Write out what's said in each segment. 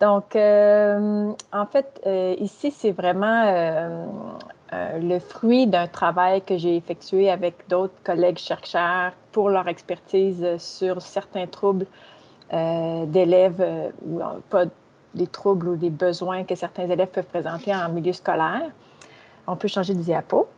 Donc, en fait, ici, c'est vraiment le fruit d'un travail que j'ai effectué avec d'autres collègues chercheurs pour leur expertise sur certains troubles d'élèves ou pas des troubles ou des besoins que certains élèves peuvent présenter en milieu scolaire. On peut changer de diapo.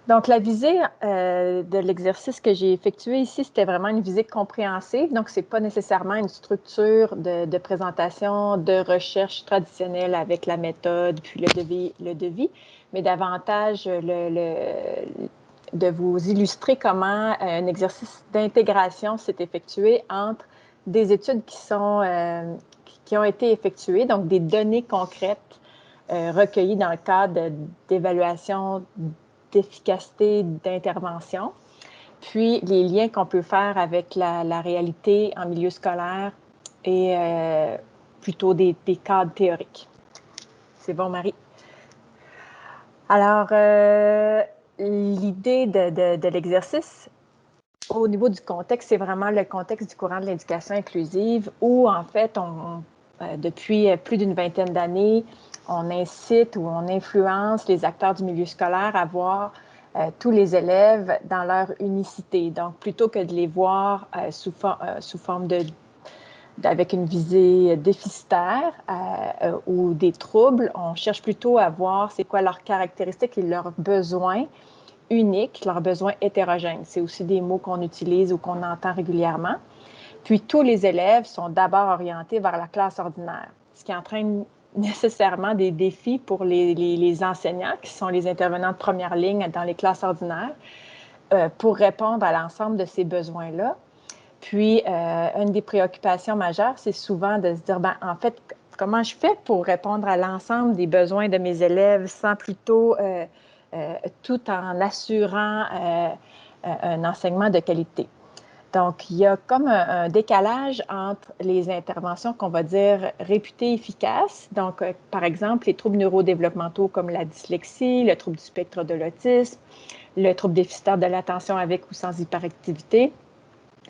Donc, la visée de l'exercice que j'ai effectué ici, c'était vraiment une visée compréhensive. Donc, ce n'est pas nécessairement une structure de présentation, de recherche traditionnelle avec la méthode, puis le devis, mais davantage de vous illustrer comment un exercice d'intégration s'est effectué entre des études qui ont été effectuées, donc des données concrètes recueillies dans le cadre d'évaluation d'efficacité d'intervention, puis les liens qu'on peut faire avec la réalité en milieu scolaire et plutôt des cadres théoriques. C'est bon, Marie? Alors, l'idée de l'exercice, au niveau du contexte, c'est vraiment le contexte du courant de l'éducation inclusive où, en fait, depuis plus d'une vingtaine d'années, on incite ou on influence les acteurs du milieu scolaire à voir tous les élèves dans leur unicité. Donc, plutôt que de les voir sous forme avec une visée déficitaire ou des troubles, on cherche plutôt à voir c'est quoi leurs caractéristiques et leurs besoins uniques, leurs besoins hétérogènes. C'est aussi des mots qu'on utilise ou qu'on entend régulièrement. Puis, tous les élèves sont d'abord orientés vers la classe ordinaire, ce qui entraîne nécessairement des défis pour les enseignants, qui sont les intervenants de première ligne dans les classes ordinaires, pour répondre à l'ensemble de ces besoins-là. Puis, une des préoccupations majeures, c'est souvent de se dire, ben, en fait, comment je fais pour répondre à l'ensemble des besoins de mes élèves sans plutôt, tout en assurant un enseignement de qualité. Donc, il y a comme un décalage entre les interventions qu'on va dire réputées efficaces. Donc, par exemple, les troubles neurodéveloppementaux comme la dyslexie, le trouble du spectre de l'autisme, le trouble déficitaire de l'attention avec ou sans hyperactivité,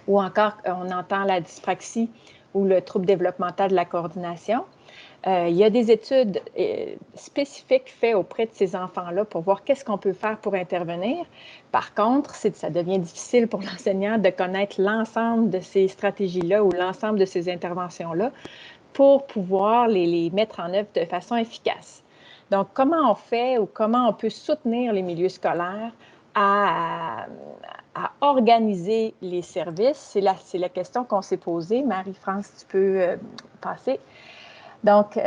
ou encore, on entend la dyspraxie ou le trouble développemental de la coordination. Il y a des études spécifiques faites auprès de ces enfants-là pour voir qu'est-ce qu'on peut faire pour intervenir. Par contre, ça devient difficile pour l'enseignant de connaître l'ensemble de ces stratégies-là ou l'ensemble de ces interventions-là pour pouvoir les mettre en œuvre de façon efficace. Donc, comment on fait ou comment on peut soutenir les milieux scolaires à organiser les services? C'est la question qu'on s'est posée. Marie-France, tu peux passer. Donc,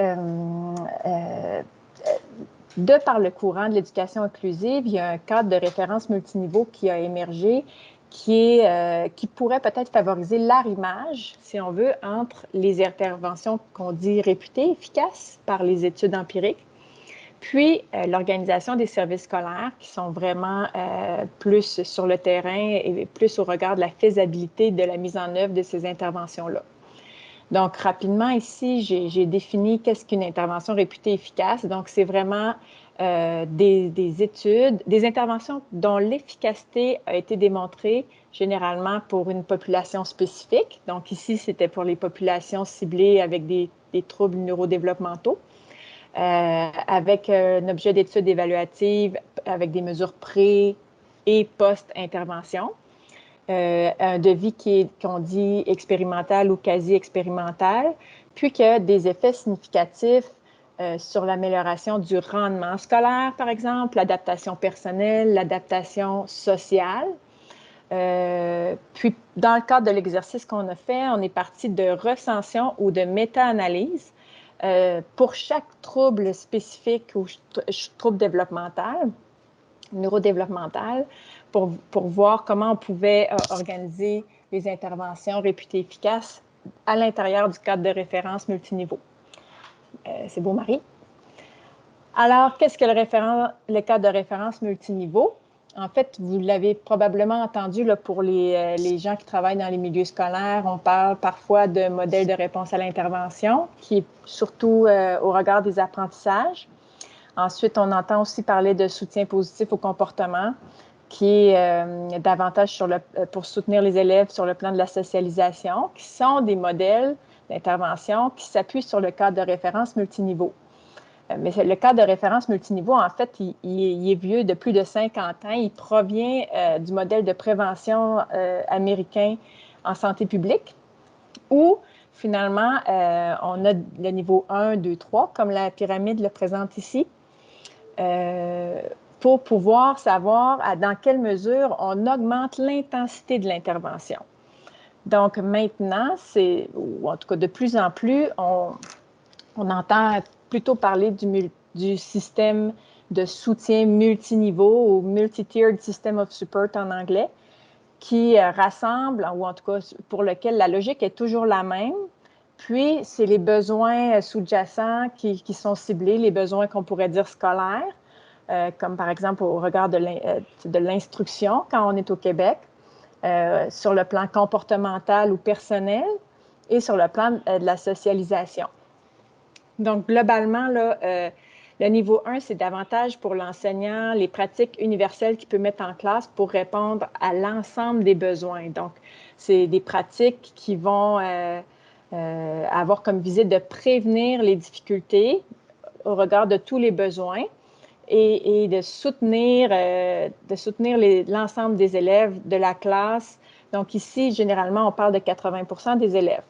de par le courant de l'éducation inclusive, il y a un cadre de référence multiniveau qui a émergé qui pourrait peut-être favoriser l'arrimage, si on veut, entre les interventions qu'on dit réputées efficaces par les études empiriques, puis l'organisation des services scolaires qui sont vraiment plus sur le terrain et plus au regard de la faisabilité de la mise en œuvre de ces interventions-là. Donc, rapidement, ici, j'ai défini qu'est-ce qu'une intervention réputée efficace. Donc, c'est vraiment des études, des interventions dont l'efficacité a été démontrée généralement pour une population spécifique. Donc, ici, c'était pour les populations ciblées avec des troubles neurodéveloppementaux, avec un objet d'étude évaluative, avec des mesures pré- et post-intervention. Un devis qu'on dit expérimental ou quasi-expérimental, puis qu'il y a des effets significatifs sur l'amélioration du rendement scolaire, par exemple, l'adaptation personnelle, l'adaptation sociale. Puis, dans le cadre de l'exercice qu'on a fait, on est parti de recension ou de méta-analyse pour chaque trouble spécifique ou trouble développemental, neurodéveloppemental, pour voir comment on pouvait organiser les interventions réputées efficaces à l'intérieur du cadre de référence multiniveau. C'est beau, Marie? Alors, qu'est-ce que le cadre de référence multiniveau? En fait, vous l'avez probablement entendu là, pour les gens qui travaillent dans les milieux scolaires, on parle parfois de modèle de réponse à l'intervention, qui est surtout au regard des apprentissages. Ensuite, on entend aussi parler de soutien positif au comportement, qui est davantage pour soutenir les élèves sur le plan de la socialisation, qui sont des modèles d'intervention qui s'appuient sur le cadre de référence multiniveau. Mais le cadre de référence multiniveau, en fait, il est vieux de plus de 50 ans. Il provient du modèle de prévention américain en santé publique, où finalement, on a le niveau 1, 2, 3, comme la pyramide le présente ici, pour pouvoir savoir dans quelle mesure on augmente l'intensité de l'intervention. Donc maintenant, ou en tout cas de plus en plus, on entend plutôt parler du système de soutien multiniveau ou multi-tiered system of support en anglais, qui rassemble, ou en tout cas pour lequel la logique est toujours la même. Puis, c'est les besoins sous-jacents qui sont ciblés, les besoins qu'on pourrait dire scolaires, comme par exemple au regard de l'instruction quand on est au Québec, sur le plan comportemental ou personnel et sur le plan de la socialisation. Donc, globalement, là, le niveau 1, c'est davantage pour l'enseignant, les pratiques universelles qu'il peut mettre en classe pour répondre à l'ensemble des besoins. Donc, c'est des pratiques qui vont avoir comme visée de prévenir les difficultés au regard de tous les besoins et de soutenir l'ensemble des élèves de la classe. Donc, ici, généralement, on parle de 80% des élèves.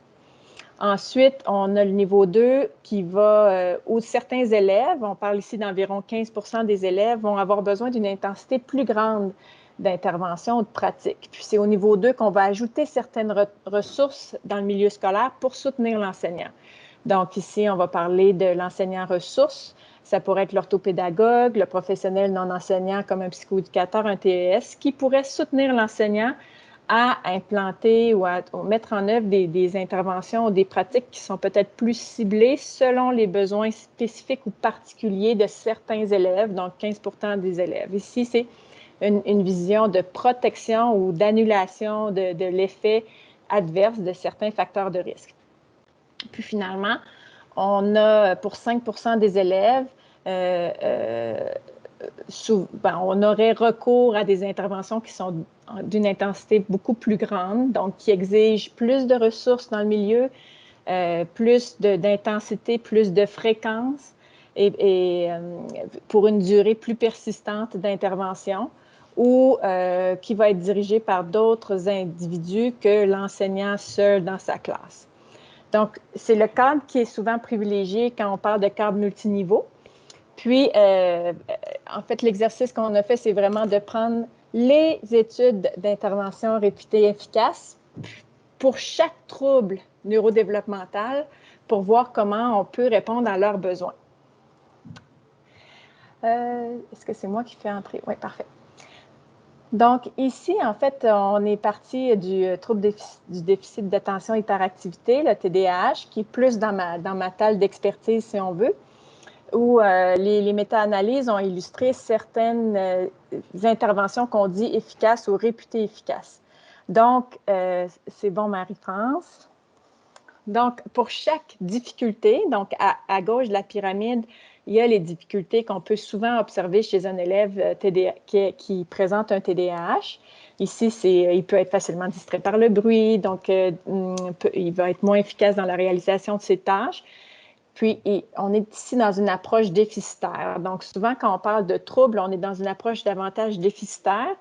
Ensuite, on a le niveau 2 qui va, où certains élèves, on parle ici d'environ 15% des élèves, vont avoir besoin d'une intensité plus grande d'intervention ou de pratique. Puis c'est au niveau 2 qu'on va ajouter certaines ressources dans le milieu scolaire pour soutenir l'enseignant. Donc ici, on va parler de l'enseignant ressources. Ça pourrait être l'orthopédagogue, le professionnel non enseignant comme un psychoéducateur, un TES, qui pourrait soutenir l'enseignant à implanter ou à mettre en œuvre des interventions ou des pratiques qui sont peut-être plus ciblées selon les besoins spécifiques ou particuliers de certains élèves, donc 15% des élèves. Ici, c'est une vision de protection ou d'annulation de l'effet adverse de certains facteurs de risque. Puis finalement, on a pour 5% des élèves, on aurait recours à des interventions qui sont d'une intensité beaucoup plus grande, donc qui exigent plus de ressources dans le milieu, plus d'intensité, plus de fréquence et pour une durée plus persistante d'intervention ou qui va être dirigée par d'autres individus que l'enseignant seul dans sa classe. Donc, c'est le cadre qui est souvent privilégié quand on parle de cadre multiniveau. Puis, en fait, l'exercice qu'on a fait, c'est vraiment de prendre les études d'intervention réputées efficaces pour chaque trouble neurodéveloppemental pour voir comment on peut répondre à leurs besoins. Est-ce que c'est moi qui fais entrer? Oui, parfait. Donc, ici, en fait, on est parti du trouble du déficit d'attention hyperactivité, le TDAH, qui est plus dans ma table d'expertise, si on veut, où les méta-analyses ont illustré certaines interventions qu'on dit efficaces ou réputées efficaces. Donc, c'est bon, Marie-France. Donc, pour chaque difficulté, donc à gauche de la pyramide, il y a les difficultés qu'on peut souvent observer chez un élève qui présente un TDAH. Ici, il peut être facilement distrait par le bruit, donc il va être moins efficace dans la réalisation de ses tâches. Puis, on est ici dans une approche déficitaire. Donc, souvent, quand on parle de troubles, on est dans une approche davantage déficitaire.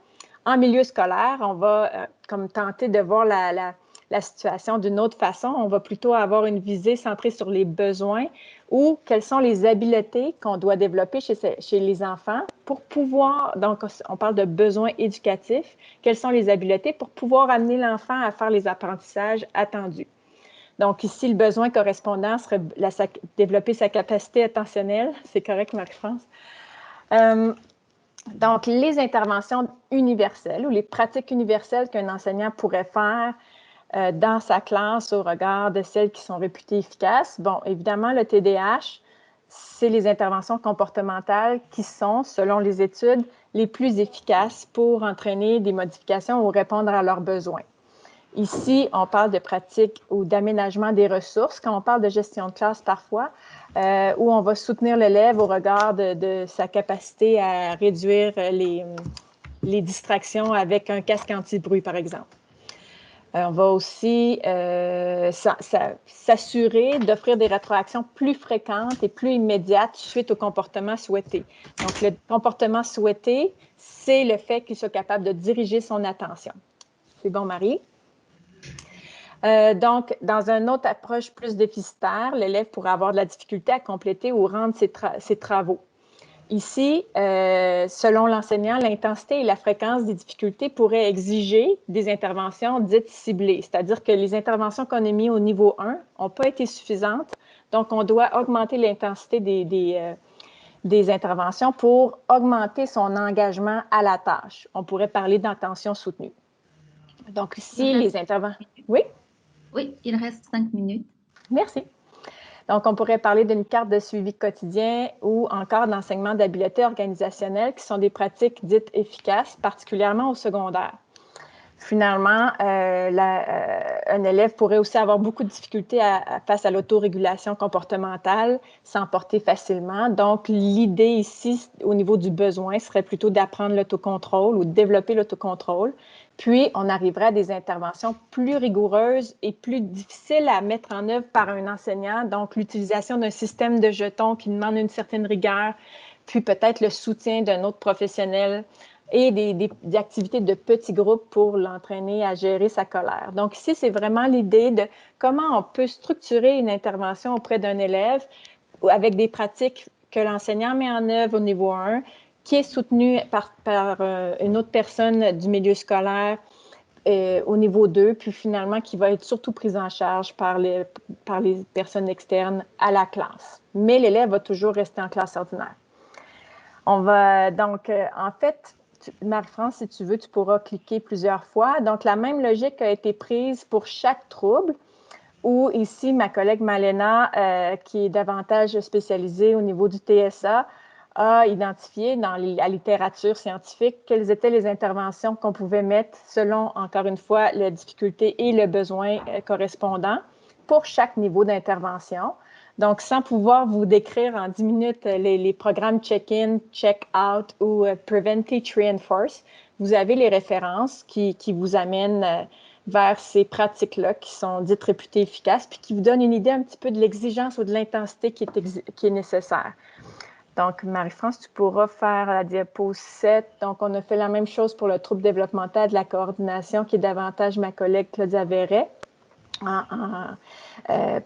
En milieu scolaire, on va comme tenter de voir la situation d'une autre façon. On va plutôt avoir une visée centrée sur les besoins ou quelles sont les habiletés qu'on doit développer chez les enfants pour pouvoir, donc on parle de besoins éducatifs, quelles sont les habiletés pour pouvoir amener l'enfant à faire les apprentissages attendus. Donc ici, le besoin correspondant serait développer sa capacité attentionnelle. C'est correct, Marie-France? Donc, les interventions universelles ou les pratiques universelles qu'un enseignant pourrait faire dans sa classe au regard de celles qui sont réputées efficaces. Bon, évidemment, le TDAH, c'est les interventions comportementales qui sont, selon les études, les plus efficaces pour entraîner des modifications ou répondre à leurs besoins. Ici, on parle de pratiques ou d'aménagement des ressources. Quand on parle de gestion de classe parfois, où on va soutenir l'élève au regard de sa capacité à réduire les distractions avec un casque anti-bruit, par exemple. On va aussi s'assurer d'offrir des rétroactions plus fréquentes et plus immédiates suite au comportement souhaité. Donc, le comportement souhaité, c'est le fait qu'il soit capable de diriger son attention. C'est bon, Marie? Donc, dans une autre approche plus déficitaire, l'élève pourrait avoir de la difficulté à compléter ou rendre ses travaux. Ici, selon l'enseignant, l'intensité et la fréquence des difficultés pourraient exiger des interventions dites ciblées, c'est-à-dire que les interventions qu'on a mises au niveau 1 n'ont pas été suffisantes, donc on doit augmenter l'intensité des interventions pour augmenter son engagement à la tâche. On pourrait parler d'attention soutenue. Donc ici, les interventions... Oui? Oui, il reste 5 minutes. Merci. Donc, on pourrait parler d'une carte de suivi quotidien ou encore d'enseignement d'habiletés organisationnelles qui sont des pratiques dites efficaces, particulièrement au secondaire. Finalement, un élève pourrait aussi avoir beaucoup de difficultés face à l'autorégulation comportementale, s'emporter facilement. Donc, l'idée ici, au niveau du besoin, serait plutôt d'apprendre l'autocontrôle ou de développer l'autocontrôle. Puis, on arriverait à des interventions plus rigoureuses et plus difficiles à mettre en œuvre par un enseignant. Donc, l'utilisation d'un système de jetons qui demande une certaine rigueur, puis peut-être le soutien d'un autre professionnel et des activités de petits groupes pour l'entraîner à gérer sa colère. Donc ici, c'est vraiment l'idée de comment on peut structurer une intervention auprès d'un élève avec des pratiques que l'enseignant met en œuvre au niveau 1, qui est soutenue par une autre personne du milieu scolaire au niveau 2, puis finalement qui va être surtout prise en charge par les personnes externes à la classe. Mais l'élève va toujours rester en classe ordinaire. On va donc, en fait, Marie-France, si tu veux, tu pourras cliquer plusieurs fois. Donc, la même logique a été prise pour chaque trouble, où ici, ma collègue Malena, qui est davantage spécialisée au niveau du TSA, a identifié dans la littérature scientifique quelles étaient les interventions qu'on pouvait mettre selon, encore une fois, la difficulté et le besoin correspondant pour chaque niveau d'intervention. Donc, sans pouvoir vous décrire en 10 minutes les programmes check-in, check-out ou Prevent, Teach, Reinforce, vous avez les références qui vous amènent vers ces pratiques-là qui sont dites réputées efficaces, puis qui vous donnent une idée un petit peu de l'exigence ou de l'intensité qui est nécessaire. Donc, Marie-France, tu pourras faire la diapo 7. Donc, on a fait la même chose pour le trouble développemental de la coordination, qui est davantage ma collègue Claudia Verret.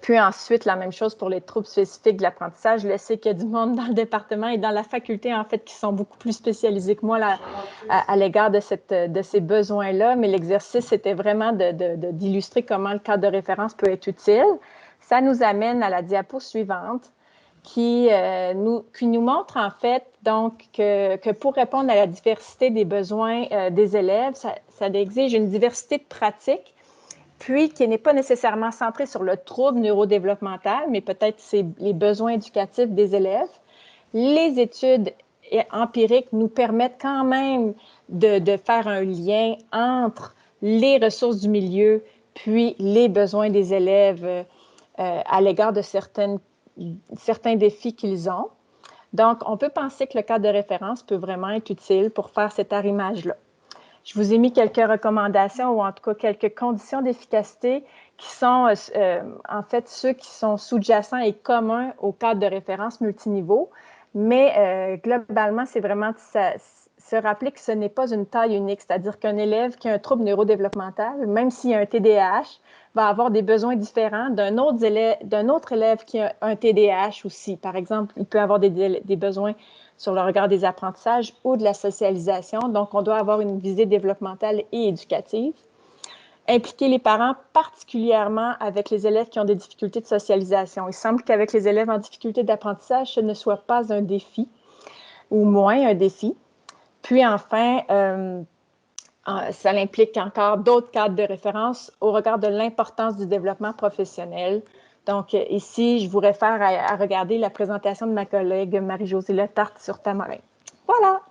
Puis ensuite, la même chose pour les troubles spécifiques de l'apprentissage. Je le sais qu'il y a du monde dans le département et dans la faculté, en fait, qui sont beaucoup plus spécialisés que moi à l'égard de ces besoins-là. Mais l'exercice, c'était vraiment d'illustrer comment le cadre de référence peut être utile. Ça nous amène à la diapo suivante qui nous montre, en fait, donc, que pour répondre à la diversité des besoins des élèves, ça exige une diversité de pratiques, puis qui n'est pas nécessairement centré sur le trouble neurodéveloppemental, mais peut-être c'est les besoins éducatifs des élèves. Les études empiriques nous permettent quand même de faire un lien entre les ressources du milieu puis les besoins des élèves à l'égard de certains défis qu'ils ont. Donc, on peut penser que le cadre de référence peut vraiment être utile pour faire cet arrimage-là. Je vous ai mis quelques recommandations ou en tout cas quelques conditions d'efficacité qui sont en fait ceux qui sont sous-jacents et communs au cadre de référence multiniveau. Mais globalement, c'est vraiment se rappeler que ce n'est pas une taille unique, c'est-à-dire qu'un élève qui a un trouble neurodéveloppemental, même s'il a un TDAH, va avoir des besoins différents d'un autre élève qui a un TDAH aussi. Par exemple, il peut avoir des besoins sur le regard des apprentissages ou de la socialisation. Donc, on doit avoir une visée développementale et éducative. Impliquer les parents particulièrement avec les élèves qui ont des difficultés de socialisation. Il semble qu'avec les élèves en difficulté d'apprentissage, ce ne soit pas un défi ou moins un défi. Puis enfin, ça implique encore d'autres cadres de référence au regard de l'importance du développement professionnel. Donc, ici, je vous réfère à regarder la présentation de ma collègue Marie-Josée Letarte sur Tamarin. Voilà!